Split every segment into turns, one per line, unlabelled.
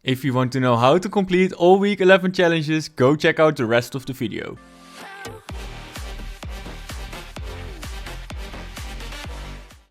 If you want to know how to complete all week 11 challenges, go check out the rest of the video.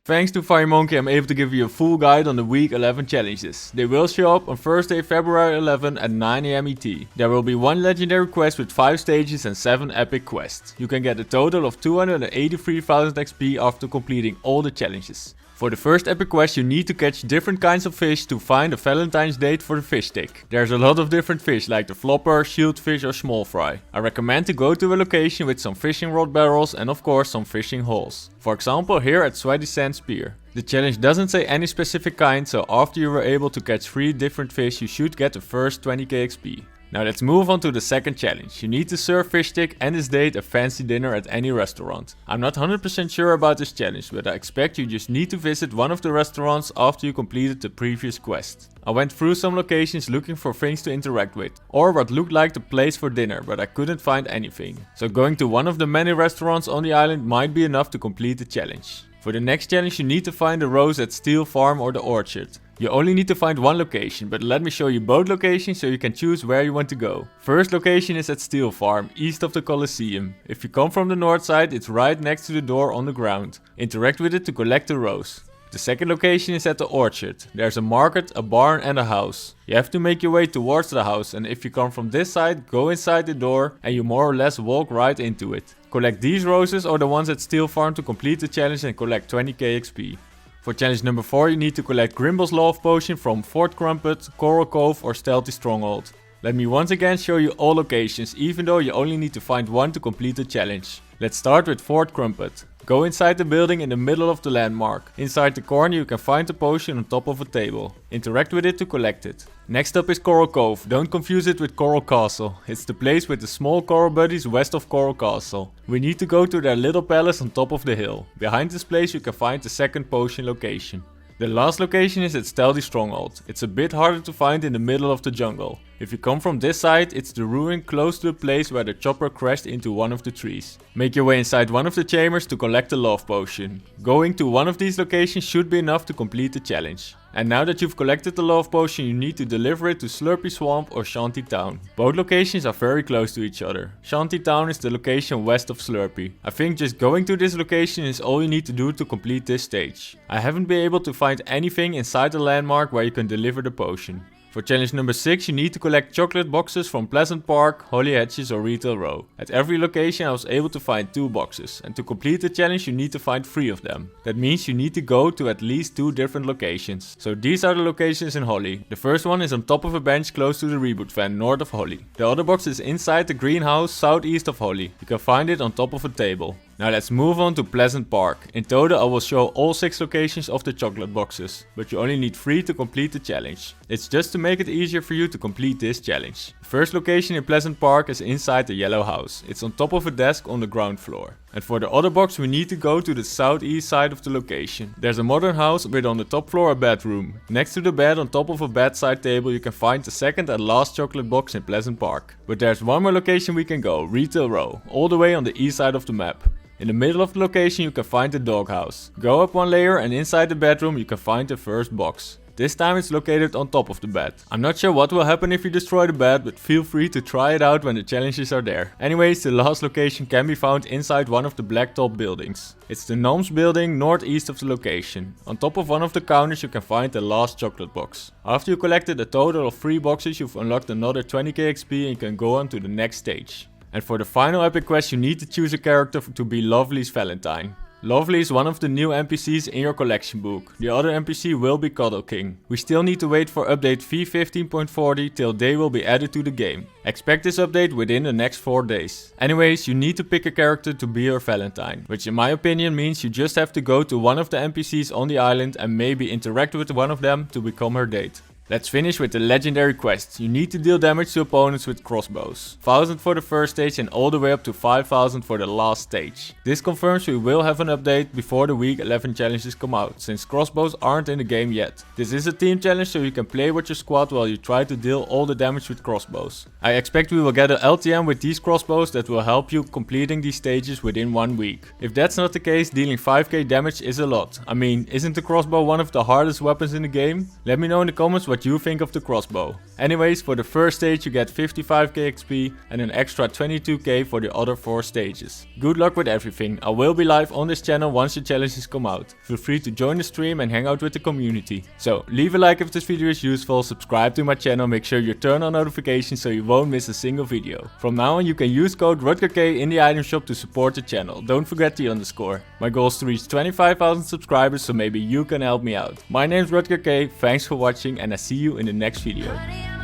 Thanks to FireMonkey, I'm able to give you a full guide on the week 11 challenges. They will show up on Thursday, February 11 at 9 AM ET. There will be 1 legendary quest with 5 stages and 7 epic quests. You can get a total of 283,000 XP after completing all the challenges. For the first epic quest, you need to catch different kinds of fish to find a Valentine's date for the Fishstick. There's a lot of different fish like the flopper, shieldfish or small fry. I recommend to go to a location with some fishing rod barrels and of course some fishing holes. For example here at Sweaty Sand Spear. The challenge doesn't say any specific kind, so after you were able to catch 3 different fish you should get the first 20k XP. Now let's move on to the second challenge. You need to serve Fishstick and his date a fancy dinner at any restaurant. I'm not 100% sure about this challenge, but I expect you just need to visit one of the restaurants after you completed the previous quest. I went through some locations looking for things to interact with, or what looked like the place for dinner, but I couldn't find anything. So going to one of the many restaurants on the island might be enough to complete the challenge. For the next challenge you need to find a rose at Steel Farm or the Orchard. You only need to find one location, but let me show you both locations so you can choose where you want to go. First location is at Steel Farm, east of the Colosseum. If you come from the north side, it's right next to the door on the ground. Interact with it to collect the rose. The second location is at the Orchard. There's a market, a barn and a house. You have to make your way towards the house, and if you come from this side, go inside the door and you more or less walk right into it. Collect these roses or the ones at Steel Farm to complete the challenge and collect 20k XP. For challenge number 4 you need to collect Grimballs Law of Potion from Fort Crumpet, Cove or Stealthy Stronghold. Let me once again show you all locations, even though you only need to find one to complete the challenge. Let's start with Fort Crumpet. Go inside the building in the middle of the landmark. Inside the corner you can find the potion on top of a table. Interact with it to collect it. Next up is Coral Cove. Don't confuse it with Coral Castle. It's the place with the small coral buddies west of Coral Castle. We need to go to their little palace on top of the hill. Behind this place you can find the second potion location. The last location is at Stealthy Stronghold. It's a bit harder to find in the middle of the jungle. If you come from this side, it's the ruin close to the place where the chopper crashed into one of the trees. Make your way inside one of the chambers to collect the love potion. Going to one of these locations should be enough to complete the challenge. And now that you've collected the love potion, you need to deliver it to Slurpy Swamp or Shanty Town. Both locations are very close to each other. Shanty Town is the location west of Slurpy. I think just going to this location is all you need to do to complete this stage. I haven't been able to find anything inside the landmark where you can deliver the potion. For challenge number 6 you need to collect chocolate boxes from Pleasant Park, Holly Hedges or Retail Row. At every location I was able to find 2 boxes, and to complete the challenge you need to find 3 of them. That means you need to go to at least 2 different locations. So these are the locations in Holly. The first one is on top of a bench close to the reboot van north of Holly. The other box is inside the greenhouse southeast of Holly. You can find it on top of a table. Now let's move on to Pleasant Park. In total I will show all 6 locations of the chocolate boxes, but you only need 3 to complete the challenge. It's just to make it easier for you to complete this challenge. The first location in Pleasant Park is inside the yellow house. It's on top of a desk on the ground floor. And for the other box we need to go to the southeast side of the location. There's a modern house with on the top floor a bedroom. Next to the bed on top of a bedside table you can find the second and last chocolate box in Pleasant Park. But there's one more location we can go, Retail Row, all the way on the east side of the map. In the middle of the location you can find the doghouse. Go up 1 layer and inside the bedroom you can find the first box. This time it's located on top of the bed. I'm not sure what will happen if you destroy the bed, but feel free to try it out when the challenges are there. Anyways, the last location can be found inside one of the blacktop buildings. It's the Gnomes building northeast of the location. On top of one of the counters you can find the last chocolate box. After you collected a total of 3 boxes you've unlocked another 20k XP and you can go on to the next stage. And for the final epic quest you need to choose a character to be Lovely's Valentine. Lovely is one of the new NPCs in your collection book. The other NPC will be Cuddle King. We still need to wait for update v15.40 till they will be added to the game. Expect this update within the next 4 days. Anyways, you need to pick a character to be your Valentine, which in my opinion means you just have to go to one of the NPCs on the island and maybe interact with one of them to become her date. Let's finish with the legendary quest. You need to deal damage to opponents with crossbows. 1000 for the first stage and all the way up to 5000 for the last stage. This confirms we will have an update before the week 11 challenges come out, since crossbows aren't in the game yet. This is a team challenge so you can play with your squad while you try to deal all the damage with crossbows. I expect we will get an LTM with these crossbows that will help you completing these stages within 1 week. If that's not the case, dealing 5k damage is a lot. I mean, isn't the crossbow one of the hardest weapons in the game? Let me know in the comments what what you think of the crossbow. Anyways, for the first stage you get 55k XP and an extra 22k for the other 4 stages. Good luck with everything. I will be live on this channel once the challenges come out. Feel free to join the stream and hang out with the community. So leave a like if this video is useful, subscribe to my channel, make sure you turn on notifications so you won't miss a single video. From now on you can use code RutgerK in the item shop to support the channel. Don't forget the underscore. My goal is to reach 25,000 subscribers, so maybe you can help me out. My name is RutgerK, thanks for watching and I see you in the next video.